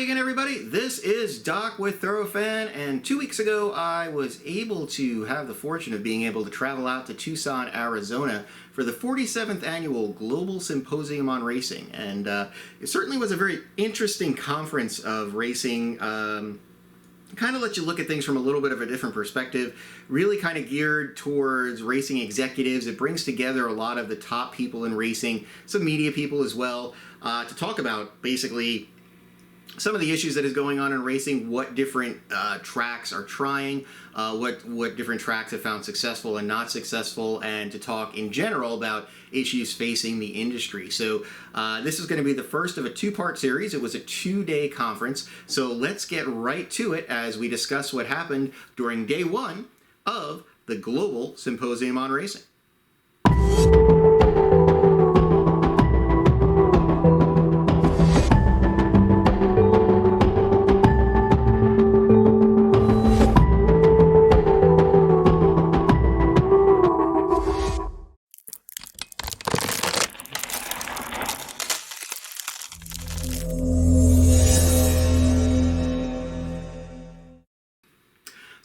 again, everybody. This is Doc with Thoroughbred, and 2 weeks ago I was able to have the fortune of being able to travel out to Tucson, Arizona for the 47th Annual Global Symposium on Racing, and it certainly was a very interesting conference of racing. Kind of let you look at things from a little bit of a different perspective, really kind of geared towards racing executives. It brings together a lot of the top people in racing, some media people as well, to talk about basically some of the issues that is going on in racing, what different tracks are trying, what different tracks have found successful and not successful, and to talk in general about issues facing the industry. So this is going to be the first of a two-part series. It was a two-day conference, so let's get right to it as we discuss what happened during day one of the Global Symposium on Racing.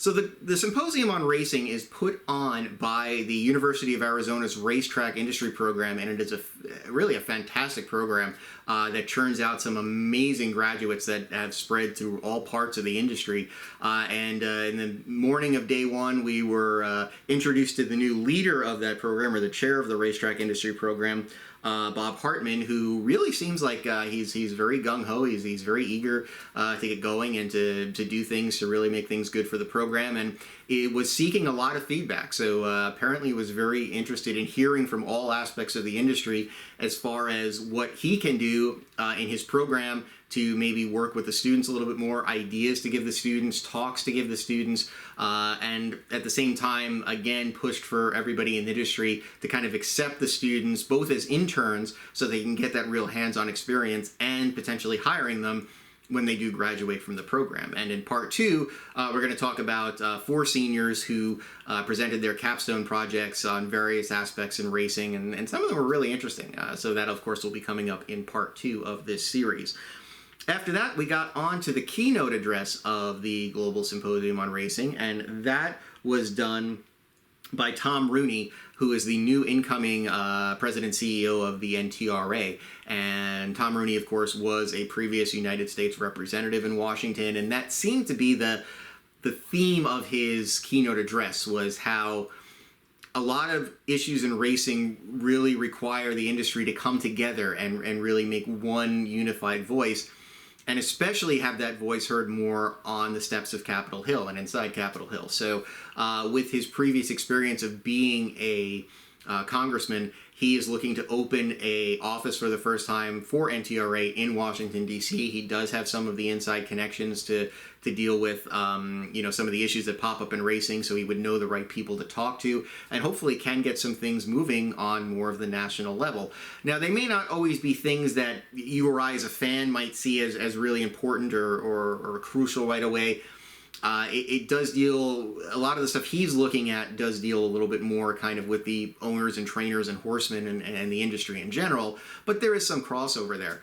So the Symposium on Racing is put on by the University of Arizona's Racetrack industry program, and it is really a fantastic program that churns out some amazing graduates that have spread through all parts of the industry. In the morning of day one, we were introduced to the new leader of that program, or the chair of the Racetrack industry program, Bob Hartman, who really seems like he's very gung-ho. He's very eager to get going and to do things to really make things good for the program, and it was seeking a lot of feedback. So apparently was very interested in hearing from all aspects of the industry as far as what he can do in his program to maybe work with the students a little bit more, ideas to give the students, talks to give the students, and at the same time, again, pushed for everybody in the industry to kind of accept the students, both as interns, so they can get that real hands-on experience, and potentially hiring them when they do graduate from the program. And in part two, we're going to talk about 4 seniors who presented their capstone projects on various aspects in racing, and some of them were really interesting. So that, of course, will be coming up in part 2 of this series. After that, we got on to the keynote address of the Global Symposium on Racing, and that was done by Tom Rooney, who is the new incoming president CEO of the NTRA. And Tom Rooney, of course, was a previous United States representative in Washington, and that seemed to be the theme of his keynote address, was how a lot of issues in racing really require the industry to come together and really make one unified voice, and especially have that voice heard more on the steps of Capitol Hill and inside Capitol Hill. So with his previous experience of being a congressman, he is looking to open a office for the first time for NTRA in Washington, D.C. He does have some of the inside connections to deal with some of the issues that pop up in racing, so he would know the right people to talk to, and hopefully can get some things moving on more of the national level. Now, they may not always be things that you or I as a fan might see as really important or crucial right away. It does deal, a lot of the stuff he's looking at does deal a little bit more kind of with the owners and trainers and horsemen and the industry in general, but there is some crossover there.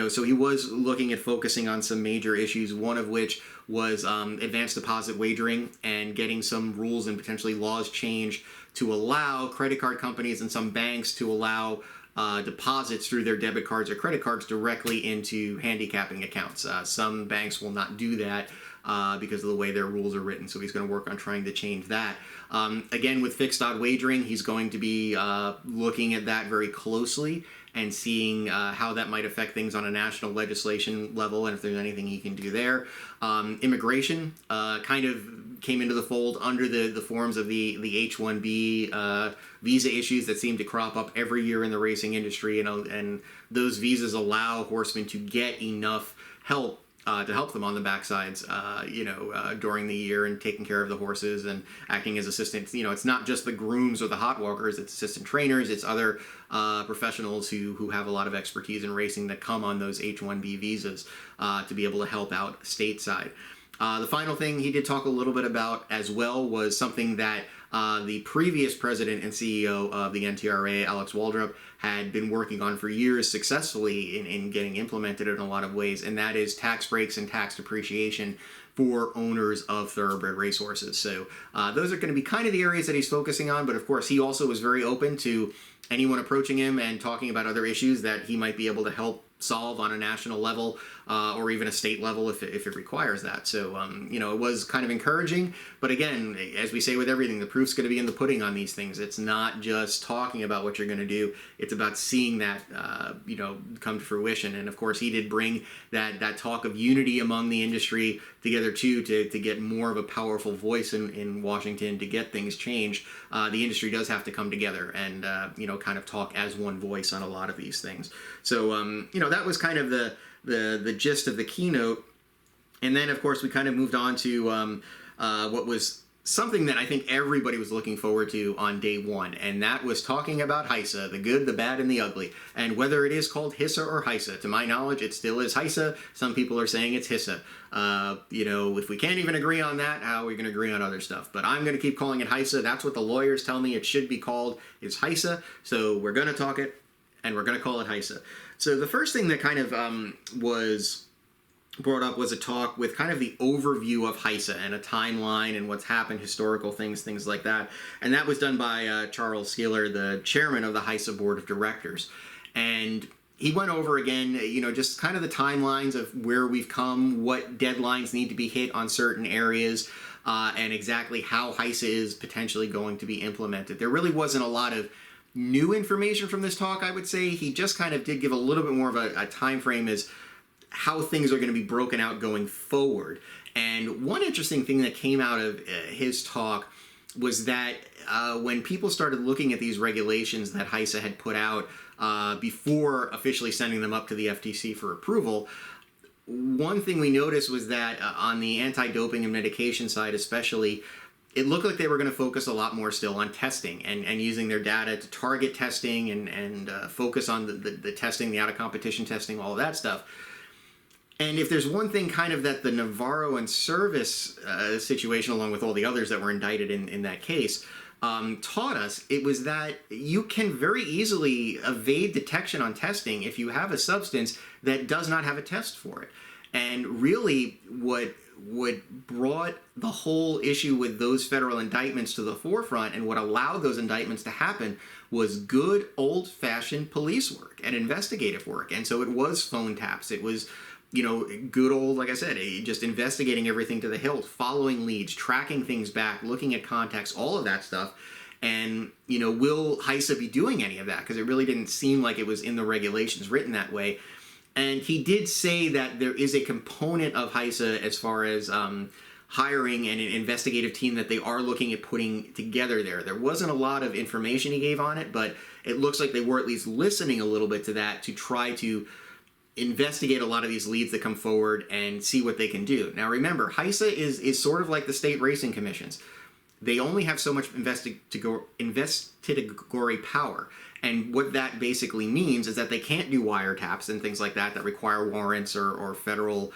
So he was looking at focusing on some major issues, one of which was advanced deposit wagering and getting some rules and potentially laws changed to allow credit card companies and some banks to allow deposits through their debit cards or credit cards directly into handicapping accounts. Some banks will not do that because of the way their rules are written, so he's going to work on trying to change that. Again, with fixed odd wagering, he's going to be looking at that very closely and seeing how that might affect things on a national legislation level, and if there's anything he can do there. Immigration kind of came into the fold under the forms of the H-1B visa issues that seem to crop up every year in the racing industry, and those visas allow horsemen to get enough help to help them on the backsides, during the year, and taking care of the horses and acting as assistants. It's not just the grooms or the hot walkers, it's assistant trainers, it's other professionals who have a lot of expertise in racing that come on those H-1B visas to be able to help out stateside. The final thing he did talk a little bit about as well was something that the previous president and CEO of the NTRA, Alex Waldrop, had been working on for years successfully in getting implemented in a lot of ways, and that is tax breaks and tax depreciation for owners of thoroughbred racehorses. So those are going to be kind of the areas that he's focusing on, but of course he also was very open to anyone approaching him and talking about other issues that he might be able to help solve on a national level or even a state level if it requires that. So, it was kind of encouraging. But again, as we say with everything, the proof's going to be in the pudding on these things. It's not just talking about what you're going to do. It's about seeing that, come to fruition. And of course, he did bring that talk of unity among the industry together too, to get more of a powerful voice in Washington to get things changed. The industry does have to come together and, kind of talk as one voice on a lot of these things. So, that was kind of the gist of the keynote. And then, of course, we kind of moved on to what was something that I think everybody was looking forward to on day one, and that was talking about HISA, the good, the bad, and the ugly, and whether it is called HISA or HISA. To my knowledge, it still is HISA. Some people are saying it's HISA. If we can't even agree on that, how are we going to agree on other stuff? But I'm going to keep calling it HISA. That's what the lawyers tell me it should be called, is HISA. So we're going to talk it, and we're going to call it HISA. So the first thing that kind of was brought up was a talk with kind of the overview of HISA and a timeline and what's happened, historical things like that. And that was done by Charles Scaler, the chairman of the HISA board of directors. And he went over again, just kind of the timelines of where we've come, what deadlines need to be hit on certain areas, and exactly how HISA is potentially going to be implemented. There really wasn't a lot of new information from this talk, I would say. He just kind of did give a little bit more of a time frame as how things are going to be broken out going forward. And one interesting thing that came out of his talk was that when people started looking at these regulations that HISA had put out before officially sending them up to the FTC for approval, one thing we noticed was that on the anti-doping and medication side especially, it looked like they were going to focus a lot more still on testing and using their data to target testing and focus on the testing, the out-of-competition testing, all of that stuff. And if there's one thing kind of that the Navarro and Service situation, along with all the others that were indicted in that case, taught us, it was that you can very easily evade detection on testing if you have a substance that does not have a test for it. And really what brought the whole issue with those federal indictments to the forefront and what allowed those indictments to happen was good old-fashioned police work and investigative work. And so it was phone taps. It was good old, like I said, just investigating everything to the hilt, following leads, tracking things back, looking at contacts, all of that stuff. And, will HISA be doing any of that? Because it really didn't seem like it was in the regulations written that way. And he did say that there is a component of HISA as far as hiring an investigative team that they are looking at putting together there. There wasn't a lot of information he gave on it, but it looks like they were at least listening a little bit to that to try to investigate a lot of these leads that come forward and see what they can do. Now remember, HISA is sort of like the state racing commissions. They only have so much investigatory power. And what that basically means is that they can't do wiretaps and things like that require warrants or federal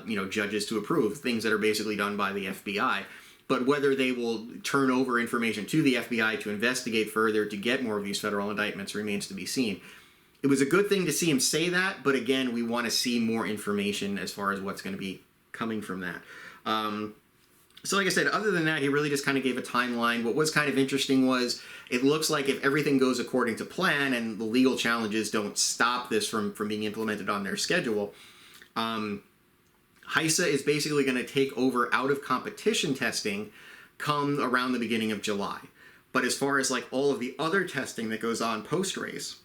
judges to approve, things that are basically done by the FBI. But whether they will turn over information to the FBI to investigate further to get more of these federal indictments remains to be seen. It was a good thing to see him say that, but again, we want to see more information as far as what's going to be coming from that. So like I said, other than that, he really just kind of gave a timeline. What was kind of interesting was it looks like if everything goes according to plan and the legal challenges don't stop this from being implemented on their schedule, HISA is basically going to take over out-of-competition testing come around the beginning of July. But as far as like all of the other testing that goes on post-race,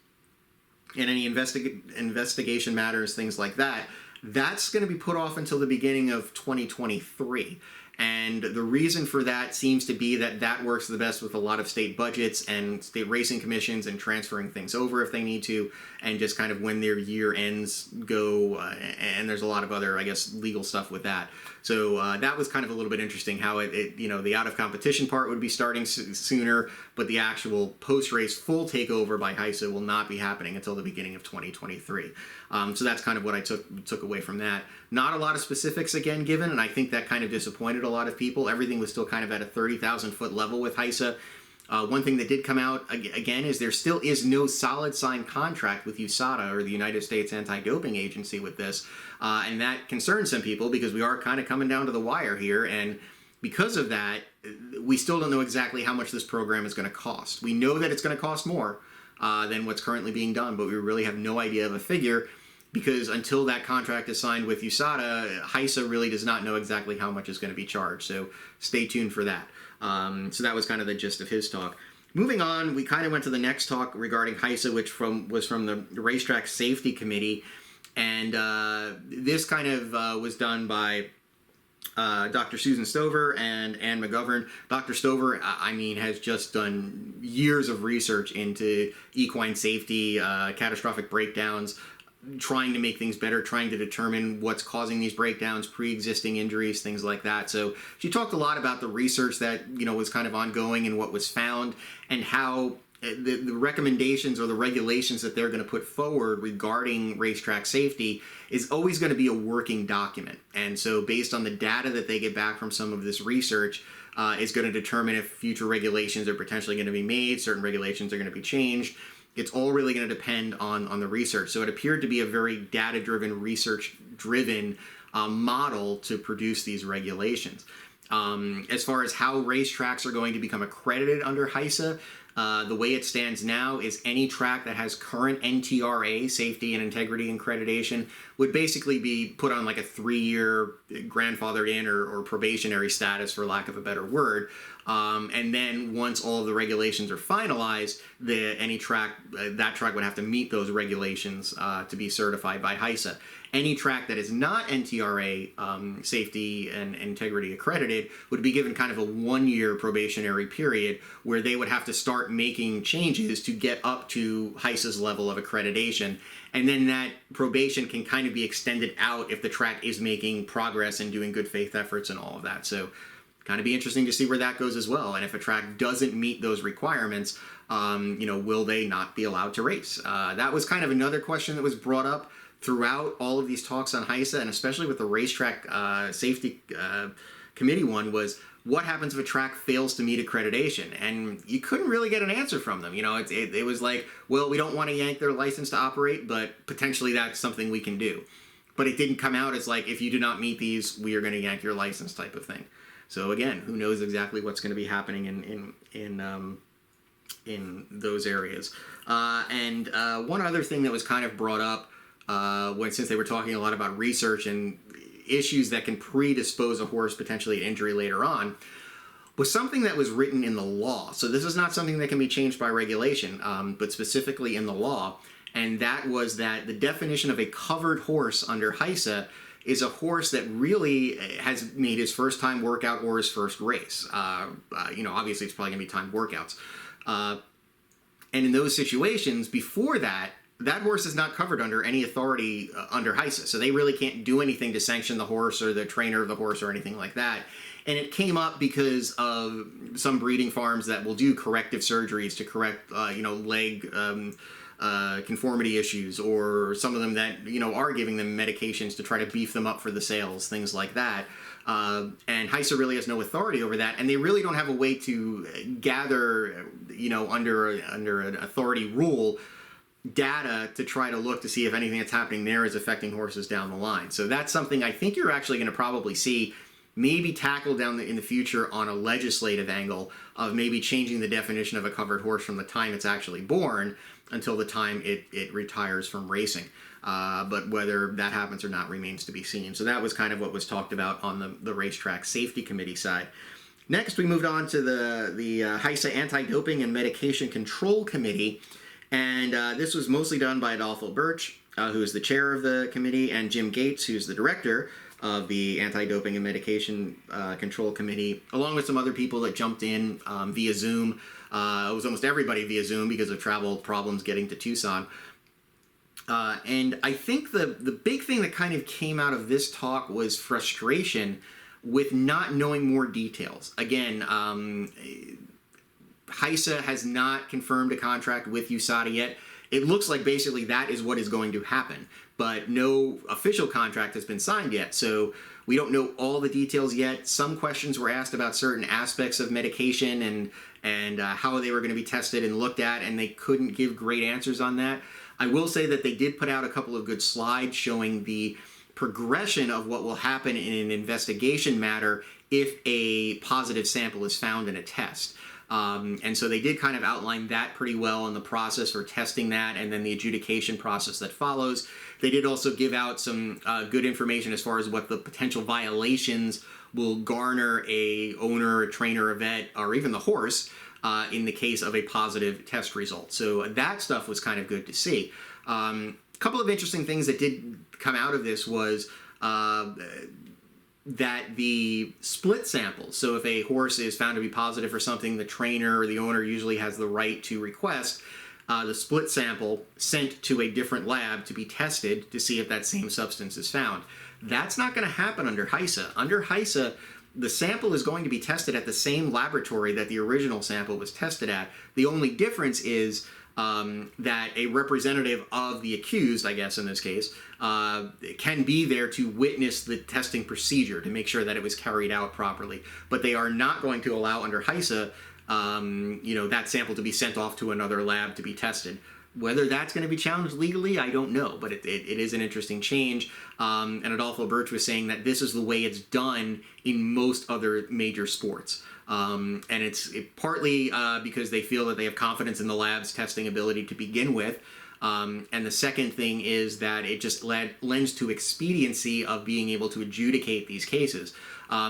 and any investigation matters, things like that, that's going to be put off until the beginning of 2023. And the reason for that seems to be that works the best with a lot of state budgets and state racing commissions and transferring things over if they need to, and just kind of when their year ends go, and there's a lot of other, I guess, legal stuff with that. So that was kind of a little bit interesting how the out-of-competition part would be starting sooner, but the actual post-race full takeover by HISA will not be happening until the beginning of 2023. So that's kind of what I took away from that. Not a lot of specifics, again, given, and I think that kind of disappointed a a lot of people. Everything was still kind of at a 30,000 foot level with HISA. One thing that did come out again is there still is no solid signed contract with USADA, or the United States Anti-Doping Agency, with this, and that concerns some people because we are kind of coming down to the wire here, and because of that, we still don't know exactly how much this program is going to cost. We know that it's going to cost more than what's currently being done, but we really have no idea of a figure, because until that contract is signed with USADA, HISA really does not know exactly how much is going to be charged. So stay tuned for that. So that was kind of the gist of his talk. Moving on, we kind of went to the next talk regarding HISA, which was from the Racetrack Safety Committee. And this kind of was done by Dr. Susan Stover and Ann McGovern. Dr. Stover, I mean, has just done years of research into equine safety, catastrophic breakdowns, trying to make things better, trying to determine what's causing these breakdowns, pre-existing injuries, things like that. So she talked a lot about the research that, you know, was kind of ongoing and what was found, and how the recommendations or the regulations that they're going to put forward regarding racetrack safety is always going to be a working document. And so based on the data that they get back from some of this research, is going to determine if future regulations are potentially going to be made, certain regulations are going to be changed. It's all really going to depend on the research. So it appeared to be a very data-driven, research-driven model to produce these regulations. As far as how racetracks are going to become accredited under HISA, the way it stands now is any track that has current NTRA, safety and integrity accreditation, would basically be put on like a 3-year grandfathered in or probationary status, for lack of a better word. And then once all of the regulations are finalized, any track, that track would have to meet those regulations to be certified by HISA. Any track that is not NTRA safety and integrity accredited would be given kind of a 1-year probationary period where they would have to start making changes to get up to HISA's level of accreditation. And then that probation can kind of be extended out if the track is making progress and doing good faith efforts and all of that. So kind of be interesting to see where that goes as well. And if a track doesn't meet those requirements, you know, will they not be allowed to race? That was kind of another question that was brought up throughout all of these talks on HISA, and especially with the Racetrack Safety Committee one, was what happens if a track fails to meet accreditation? And you couldn't really get an answer from them. You know, it was like, well, we don't want to yank their license to operate, but potentially that's something we can do. But it didn't come out as like, if you do not meet these, we are going to yank your license type of thing. So again, who knows exactly what's going to be happening in those areas. And one other thing that was kind of brought up, since they were talking a lot about research and issues that can predispose a horse potentially to injury later on, was something that was written in the law. So this is not something that can be changed by regulation, but specifically in the law. And that was that the definition of a covered horse under HISA is a horse that really has made his first time workout or his first race. You know, obviously it's probably going to be timed workouts. And in those situations, before that, that horse is not covered under any authority under HISA. So they really can't do anything to sanction the horse or the trainer of the horse or anything like that. And it came up because of some breeding farms that will do corrective surgeries to correct, you know, leg conformity issues, or some of them that, you know, are giving them medications to try to beef them up for the sales, things like that. And HISA really has no authority over that, and they really don't have a way to gather, you know, under an authority rule, data to try to look to see if anything that's happening there is affecting horses down the line. So that's something I think you're actually going to probably see maybe tackled in the future on a legislative angle of maybe changing the definition of a covered horse from the time it's actually born until the time it retires from racing. But whether that happens or not remains to be seen. So that was kind of what was talked about on the Racetrack Safety Committee side. Next, we moved on to the HISA Anti-Doping and Medication Control Committee. And this was mostly done by Adolfo Birch, who is the chair of the committee, and Jim Gates, who's the director of the Anti-Doping and Medication Control Committee, along with some other people that jumped in via Zoom. It was almost everybody via Zoom because of travel problems getting to Tucson. And I think the big thing that kind of came out of this talk was frustration with not knowing more details. Again, HISA has not confirmed a contract with USADA yet. It looks like basically that is what is going to happen, but no official contract has been signed yet. So We don't know all the details yet. Some questions were asked about certain aspects of medication and how they were going to be tested and looked at, and they couldn't give great answers on that. I will say that they did put out a couple of good slides showing the progression of what will happen in an investigation matter if a positive sample is found in a test. And so they did kind of outline that pretty well in the process for testing that, and then the adjudication process that follows. They did also give out some good information as far as what the potential violations will garner a owner, a trainer, a vet, or even the horse in the case of a positive test result. So that stuff was kind of good to see. A couple of interesting things that did come out of this was that the split samples, so if a horse is found to be positive for something, the trainer or the owner usually has the right to request the split sample sent to a different lab to be tested to see if that same substance is found. That's not going to happen under HISA. Under HISA, the sample is going to be tested at the same laboratory that the original sample was tested at. The only difference is that a representative of the accused, I guess in this case, can be there to witness the testing procedure to make sure that it was carried out properly. But they are not going to allow under HISA, that sample to be sent off to another lab to be tested. Whether that's going to be challenged legally, I don't know, but it is an interesting change. And Adolfo Birch was saying that this is the way it's done in most other major sports. And it's partly because they feel that they have confidence in the lab's testing ability to begin with. And the second thing is that it just lends to expediency of being able to adjudicate these cases.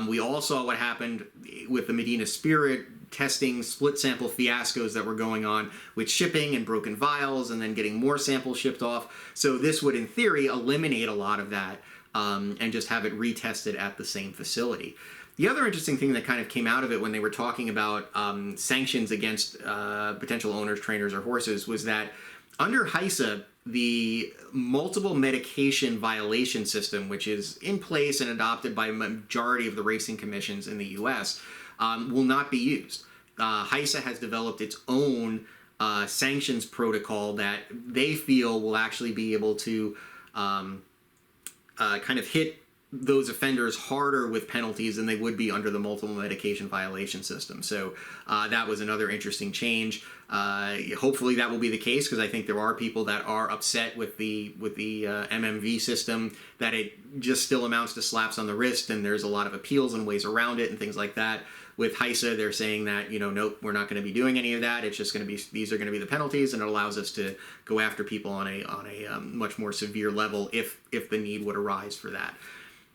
We all saw what happened with the Medina Spirit testing split sample fiascos that were going on with shipping and broken vials and then getting more samples shipped off. So this would, in theory, eliminate a lot of that and just have it retested at the same facility. The other interesting thing that kind of came out of it when they were talking about sanctions against potential owners, trainers, or horses was that under HISA, the multiple medication violation system, which is in place and adopted by a majority of the racing commissions in the U.S., will not be used. HISA has developed its own sanctions protocol that they feel will actually be able to kind of hit those offenders harder with penalties than they would be under the multiple medication violation system. So that was another interesting change. Hopefully that will be the case, because I think there are people that are upset with the MMV system, that it just still amounts to slaps on the wrist, and there's a lot of appeals and ways around it and things like that. With HISA, they're saying that, nope, we're not going to be doing any of that. It's just going to be, these are going to be the penalties, and it allows us to go after people on a much more severe level if the need would arise for that.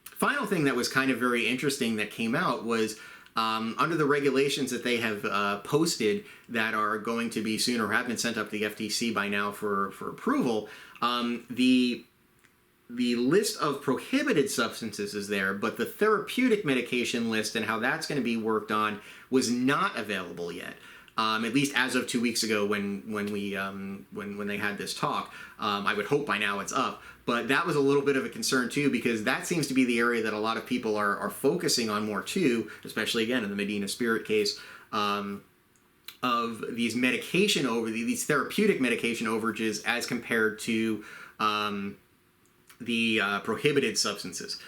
Final thing that was kind of very interesting that came out was under the regulations that they have posted that are going to be soon or have been sent up to the FTC by now for approval, the list of prohibited substances is there, but the therapeutic medication list and how that's going to be worked on was not available yet. At least as of 2 weeks ago when they had this talk. I would hope by now it's up. But that was a little bit of a concern too, because that seems to be the area that a lot of people are focusing on more too, especially again in the Medina Spirit case, of these these therapeutic medication overages as compared to the prohibited substances.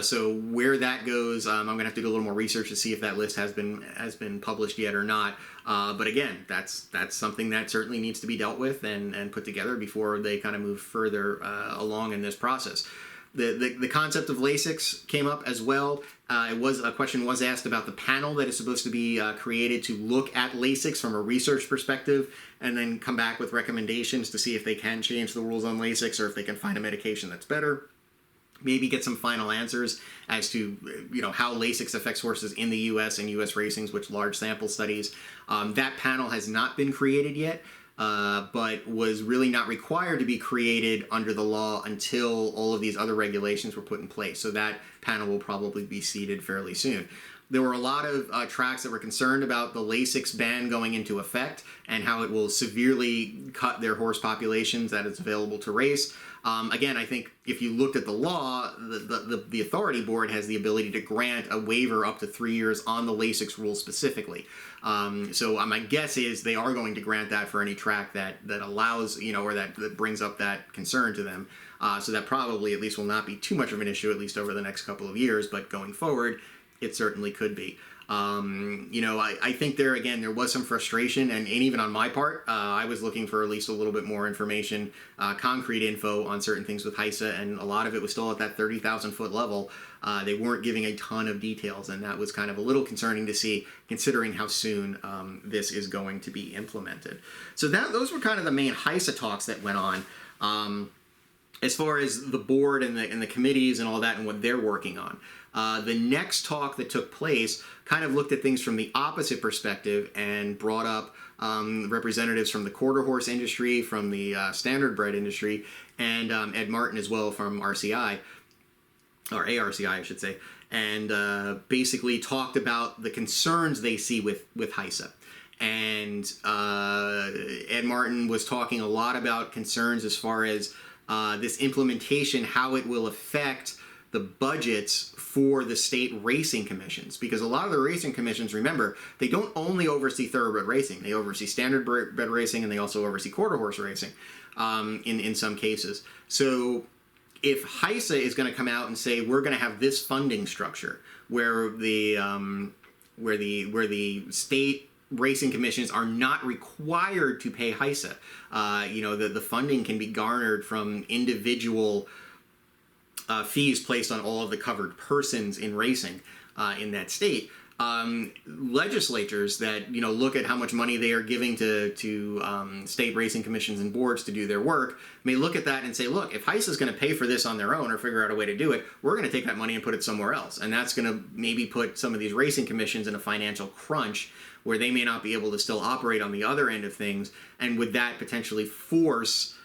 So where that goes, I'm going to have to do a little more research to see if that list has been published yet or not. But again, that's something that certainly needs to be dealt with and put together before they kind of move further along in this process. The concept of Lasix came up as well. A question was asked about the panel that is supposed to be created to look at Lasix from a research perspective and then come back with recommendations to see if they can change the rules on Lasix or if they can find a medication that's better. Maybe get some final answers as to how Lasix affects horses in the U.S. and U.S. racings, which large sample studies. That panel has not been created yet, but was really not required to be created under the law until all of these other regulations were put in place. So that panel will probably be seated fairly soon. There were a lot of tracks that were concerned about the Lasix ban going into effect and how it will severely cut their horse populations that is available to race. Again, I think if you looked at the law, the authority board has the ability to grant a waiver up to 3 years on the Lasix rule specifically. So my guess is they are going to grant that for any track that allows, or that brings up that concern to them. So that probably at least will not be too much of an issue, at least over the next couple of years, but going forward, it certainly could be. I think there was some frustration, and even on my part, I was looking for at least a little bit more information, concrete info on certain things with HISA, and a lot of it was still at that 30,000 foot level. They weren't giving a ton of details, and that was kind of a little concerning to see, considering how soon this is going to be implemented. So those were kind of the main HISA talks that went on. As far as the board and the committees and all that and what they're working on. The next talk that took place kind of looked at things from the opposite perspective and brought up representatives from the quarter horse industry, from the standardbred industry, and Ed Martin as well from RCI, or ARCI I should say, and basically talked about the concerns they see with HISA. And Ed Martin was talking a lot about concerns as far as this implementation, how it will affect the budgets for the state racing commissions, because a lot of the racing commissions, remember, they don't only oversee thoroughbred racing, they oversee standardbred racing, and they also oversee quarter horse racing in some cases. So if HISA is going to come out and say we're going to have this funding structure where the state racing commissions are not required to pay HISA, the funding can be garnered from individual fees placed on all of the covered persons in racing in that state. Legislatures that look at how much money they are giving to state racing commissions and boards to do their work may look at that and say, look, if HISA is going to pay for this on their own or figure out a way to do it, we're going to take that money and put it somewhere else, and that's going to maybe put some of these racing commissions in a financial crunch where they may not be able to still operate on the other end of things, and would that potentially force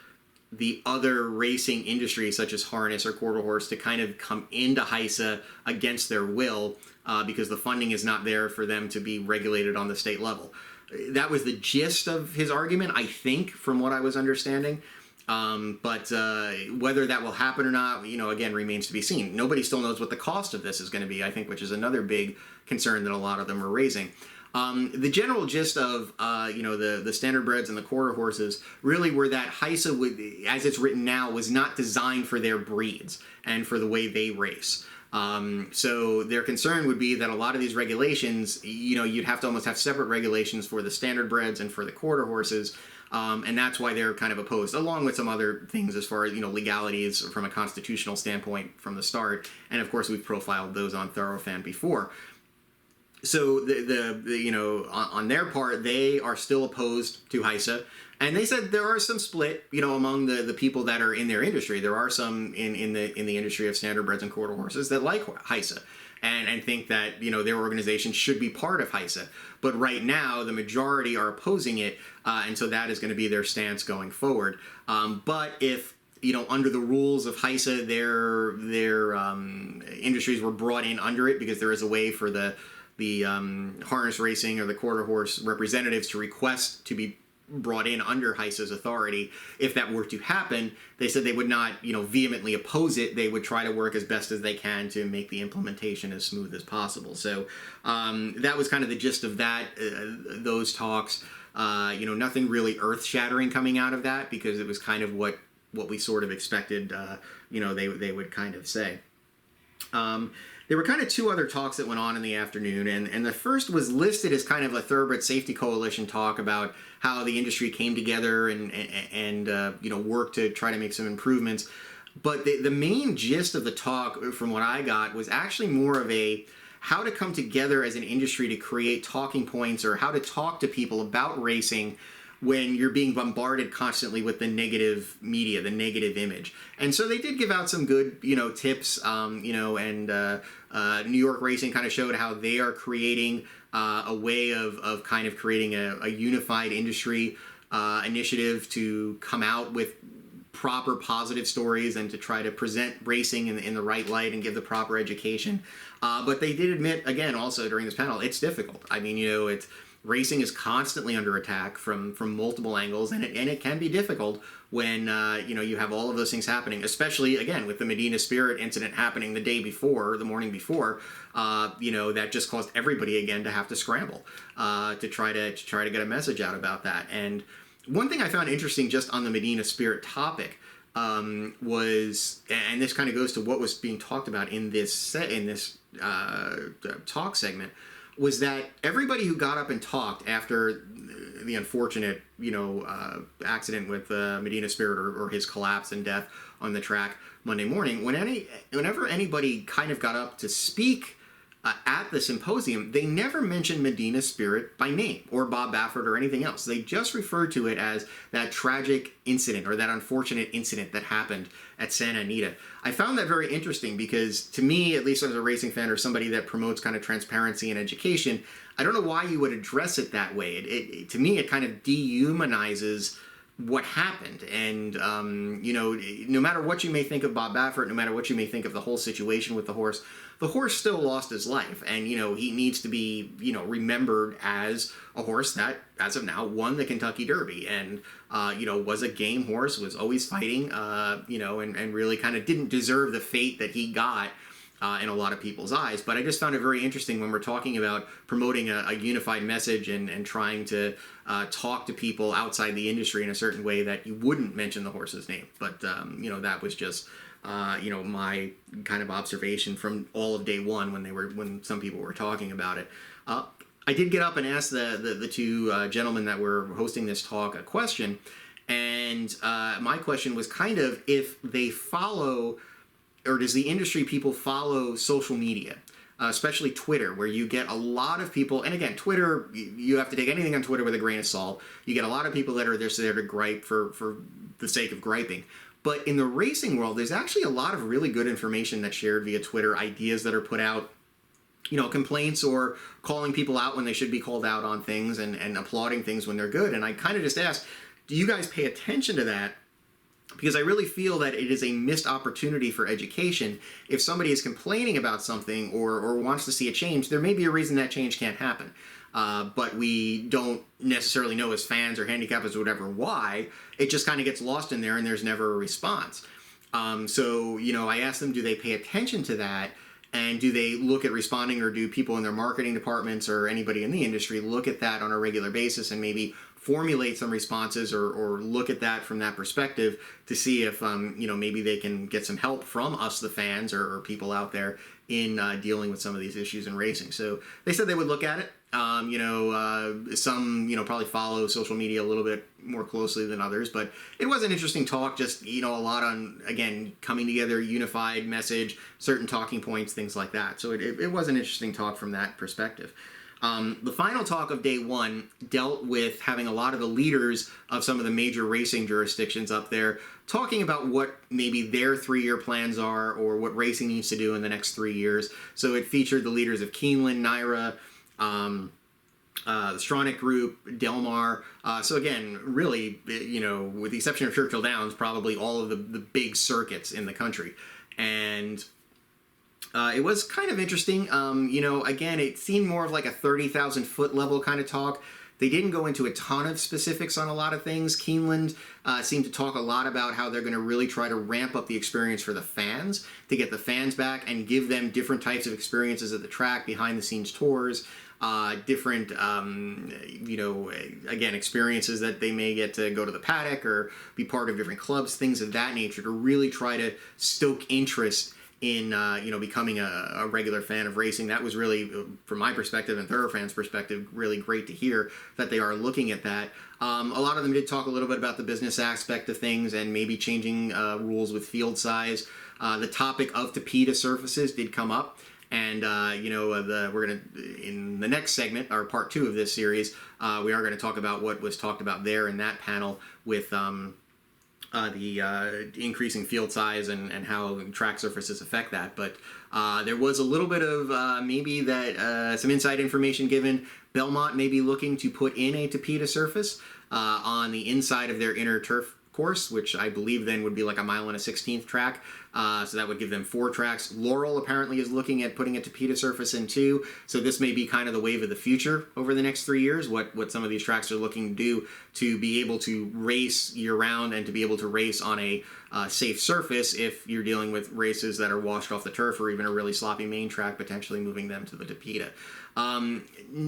the other racing industries such as harness or quarter horse to kind of come into HISA against their will because the funding is not there for them to be regulated on the state level. That was the gist of his argument, I think, from what I was understanding. But whether that will happen or not, again, remains to be seen. Nobody still knows what the cost of this is going to be, I think, which is another big concern that a lot of them are raising. The general gist of the standardbreds and the quarter horses really were that HISA, as it's written now, was not designed for their breeds and for the way they race. So their concern would be that a lot of these regulations, you'd have to almost have separate regulations for the standardbreds and for the quarter horses. And that's why they're kind of opposed, along with some other things as far as, legalities from a constitutional standpoint from the start. And of course, we've profiled those on Thoroughfan before. So on their part, they are still opposed to HISA, and they said there are some split, among the people that are in their industry. There are some in the industry of standardbreds and quarter horses that like HISA and think that their organization should be part of HISA. But right now, the majority are opposing it, and so that is going to be their stance going forward. But if under the rules of HISA, their industries were brought in under it because there is a way for the harness racing or the quarter horse representatives to request to be brought in under HISA's authority. If that were to happen, they said they would not, vehemently oppose it. They would try to work as best as they can to make the implementation as smooth as possible. So that was kind of the gist of that, those talks. Nothing really earth-shattering coming out of that because it was kind of what we sort of expected, they would kind of say. There were kind of two other talks that went on in the afternoon, and the first was listed as kind of a Thoroughbred Safety Coalition talk about how the industry came together and worked to try to make some improvements. But the main gist of the talk, from what I got, was actually more of a how to come together as an industry to create talking points or how to talk to people about racing when you're being bombarded constantly with the negative media, the negative image. And so they did give out some good, tips, and New York Racing kind of showed how they are creating a way of kind of creating a unified industry initiative to come out with proper positive stories and to try to present racing in the right light and give the proper education. But they did admit, again, also during this panel, it's difficult. I mean, racing is constantly under attack from multiple angles, and it can be difficult when you have all of those things happening, especially again with the Medina Spirit incident happening the day before, the morning before. That just caused everybody again to have to scramble to try to get a message out about that. And one thing I found interesting just on the Medina Spirit topic was, and this kind of goes to what was being talked about in this talk segment, was that everybody who got up and talked after the unfortunate accident with Medina Spirit or his collapse and death on the track Monday morning, whenever anybody kind of got up to speak at the symposium, they never mentioned Medina Spirit by name or Bob Baffert or anything else. They just referred to it as that tragic incident or that unfortunate incident that happened at Santa Anita. I found that very interesting because to me, at least as a racing fan or somebody that promotes kind of transparency and education, I don't know why you would address it that way. To me, it kind of dehumanizes what happened. And, no matter what you may think of Bob Baffert, no matter what you may think of the whole situation with the horse still lost his life. And, he needs to be, remembered as a horse that, as of now, won the Kentucky Derby and, was a game horse, was always fighting, and really kind of didn't deserve the fate that he got in a lot of people's eyes. But I just found it very interesting when we're talking about promoting a unified message and trying to talk to people outside the industry in a certain way that you wouldn't mention the horse's name. But, that was just, my kind of observation from all of day one when some people were talking about it. I did get up and ask the two gentlemen that were hosting this talk a question. And my question was kind of if they follow, or does the industry people follow social media, especially Twitter, where you get a lot of people, and again, Twitter, you have to take anything on Twitter with a grain of salt. You get a lot of people that are there to gripe for the sake of griping. But in the racing world, there's actually a lot of really good information that's shared via Twitter, ideas that are put out, complaints or calling people out when they should be called out on things and applauding things when they're good. And I kind of just asked, do you guys pay attention to that? Because I really feel that it is a missed opportunity for education. If somebody is complaining about something or wants to see a change, there may be a reason that change can't happen. But we don't necessarily know as fans or handicappers or whatever why. It just kind of gets lost in there and there's never a response. So I asked them, do they pay attention to that? And do they look at responding, or do people in their marketing departments or anybody in the industry look at that on a regular basis and maybe formulate some responses or look at that from that perspective to see if, maybe they can get some help from us, the fans or people out there in dealing with some of these issues in racing. So they said they would look at it. Some, probably follow social media a little bit more closely than others, but it was an interesting talk, just, a lot on, again, coming together, unified message, certain talking points, things like that. So it was an interesting talk from that perspective. The final talk of day one dealt with having a lot of the leaders of some of the major racing jurisdictions up there talking about what maybe their 3-year plans are or what racing needs to do in the next 3 years. So it featured the leaders of Keeneland, NYRA, the Stronach Group, Del Mar. So again, really, with the exception of Churchill Downs, probably all of the big circuits in the country. And it was kind of interesting. Again, it seemed more of like a 30,000 foot level kind of talk. They didn't go into a ton of specifics on a lot of things. Keeneland seemed to talk a lot about how they're going to really try to ramp up the experience for the fans, to get the fans back and give them different types of experiences at the track, behind the scenes tours, different, again, experiences that they may get to go to the paddock or be part of different clubs, things of that nature, to really try to stoke interest in, becoming a regular fan of racing. That was really, from my perspective and Thoroughfans' perspective, really great to hear that they are looking at that. A lot of them did talk a little bit about the business aspect of things and maybe changing rules with field size. The topic of tapetum surfaces did come up. And, we're going to, in the next segment, or part 2 of this series, we are going to talk about what was talked about there in that panel with the increasing field size and how track surfaces affect that. But there was a little bit of maybe that some inside information given. Belmont may be looking to put in a tapetum surface on the inside of their inner turf course, which I believe then would be like a 1.1/16 track. So that would give them 4 tracks. Laurel apparently is looking at putting a Tapeta surface in too. So this may be kind of the wave of the future over the next 3 years, what some of these tracks are looking to do to be able to race year round and to be able to race on a safe surface if you're dealing with races that are washed off the turf or even a really sloppy main track, potentially moving them to the Tapeta.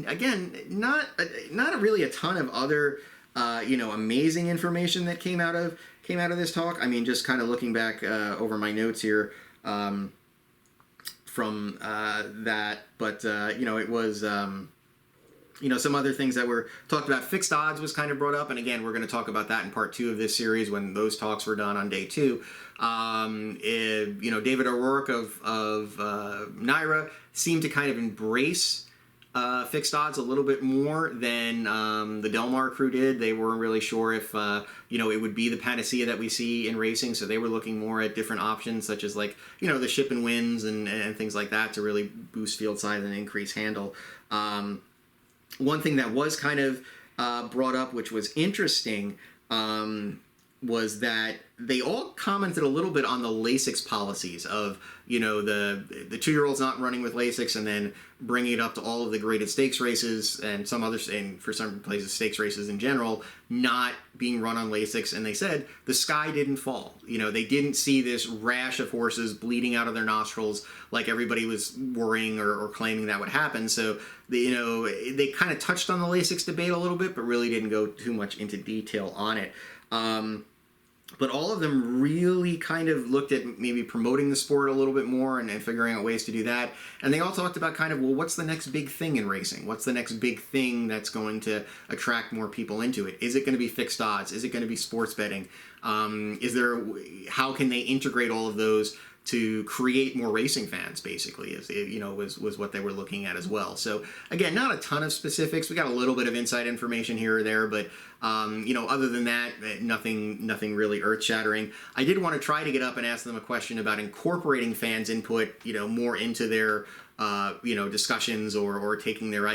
Again, not really a ton of other amazing information that came out of this talk. I mean, just kind of looking back over my notes here from that, but it was some other things that were talked about. Fixed odds was kind of brought up, and again, we're going to talk about that in part 2 of this series when those talks were done on day 2. David O'Rourke of NYRA seemed to kind of embrace fixed odds a little bit more than the Del Mar crew did. They weren't really sure if it would be the panacea that we see in racing, so they were looking more at different options such as the ship and wins and things like that to really boost field size and increase handle. One thing that was kind of brought up, which was interesting, was that they all commented a little bit on the Lasix policies of, the 2-year-olds not running with Lasix and then bringing it up to all of the graded stakes races and some others, and for some places stakes races in general, not being run on Lasix. And they said the sky didn't fall. They didn't see this rash of horses bleeding out of their nostrils like everybody was worrying or claiming that would happen. So, they kind of touched on the Lasix debate a little bit, but really didn't go too much into detail on it. But all of them really kind of looked at maybe promoting the sport a little bit more and figuring out ways to do that. And they all talked about kind of, well, what's the next big thing in racing? What's the next big thing that's going to attract more people into it? Is it going to be fixed odds? Is it going to be sports betting? How can they integrate all of those to create more racing fans, basically, was what they were looking at as well. So again, not a ton of specifics. We got a little bit of inside information here or there, but other than that, nothing really earth-shattering. I did want to try to get up and ask them a question about incorporating fans' input, more into their discussions or taking their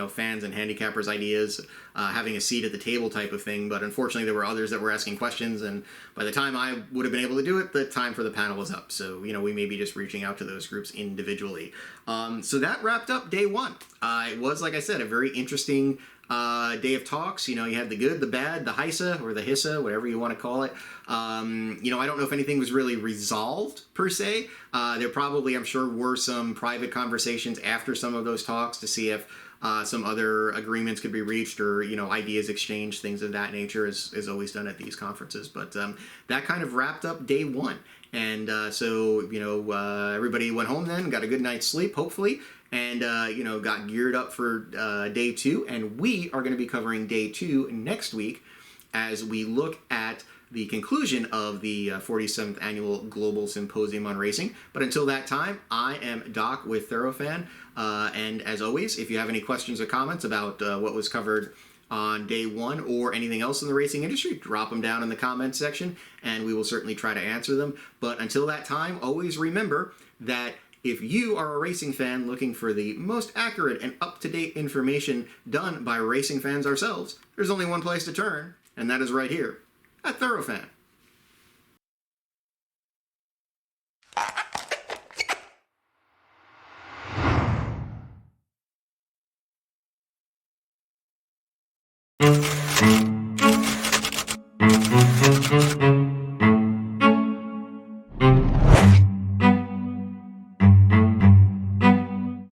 fans and handicappers' ideas, having a seat at the table type of thing. But unfortunately, there were others that were asking questions, and by the time I would have been able to do it, the time for the panel was up. So we may be just reaching out to those groups individually. So that wrapped up day 1. It was, like I said, a very interesting day of talks. You had the good, the bad, the HISA or the HISA, whatever you want to call it. I don't know if anything was really resolved per se. There probably, I'm sure, were some private conversations after some of those talks to see if some other agreements could be reached or, ideas exchanged, things of that nature is always done at these conferences. But that kind of wrapped up day 1. And so everybody went home then, got a good night's sleep, hopefully, and got geared up for day 2. And we are going to be covering day 2 next week as we look at the conclusion of the 47th Annual Global Symposium on Racing. But until that time, I am Doc with Thoroughfan. And as always, if you have any questions or comments about what was covered on day 1 or anything else in the racing industry, drop them down in the comments section and we will certainly try to answer them. But until that time, always remember that if you are a racing fan looking for the most accurate and up-to-date information done by racing fans ourselves, there's only one place to turn, and that is right here at Thoroughfan.